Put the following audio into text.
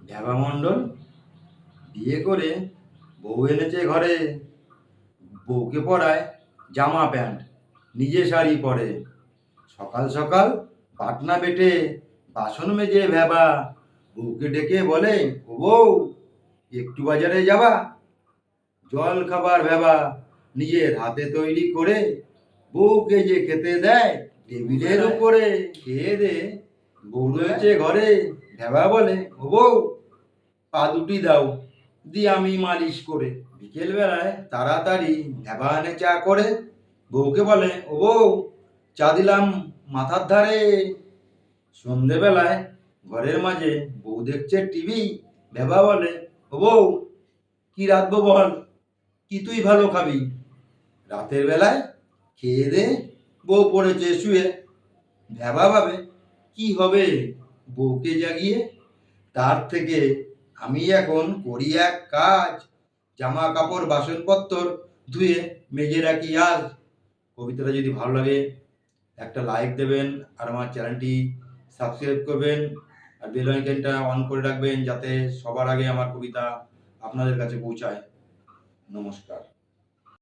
ভ্যাবা মণ্ডল বিয়ে করে বউ এনেছে ঘরে। বউকে পরায় জামা প্যান্ট, নিজে শাড়ি পরে। সকাল সকাল পাটনা বেটে বাসন মেজে ভ্যাবা বউকে ডেকে বলে, ও বউ একটু বাজারে যাবা? জল খাবার ভ্যাবা নিজের হাতে তৈরি করে বউকে যে খেতে দেয় টেবিলের উপরে। খেয়ে দে বউ রয়েছে ঘরে। ভ্যাবা বলে, ও বউ পা দুটি দাও, দি আমি মালিশ করে। বিকেল বেলায় তাড়াতাড়ি ভ্যাবা আনে চা করে। বউকে বলে, ও বউ চা দিলাম মাথার ধারে। সন্ধেবেলায় ঘরের মাঝে বউ দেখছে টিভি। ভ্যাবা বলে, ও বউ কি রাঁধবো বল, কি তুই ভালো খাবি? রাতের বেলায় খেয়ে দে বউ পড়েছে শুয়ে। ভ্যাবা ভাবে কি হবে বউকে জাগিয়ে। তার থেকে আমি এখন করি এক কাজ, জামা কাপড় বাসনপত্র ধুয়ে মেজে রাখি আজ। কবিতাটা যদি ভালো লাগে একটা লাইক দেবেন, আর আমার চ্যানেলটি সাবস্ক্রাইব করবেন, আর বেল আইকনটা অন করে রাখবেন যাতে সবার আগে আমার কবিতা আপনাদের কাছে পৌঁছায়। নমস্কার।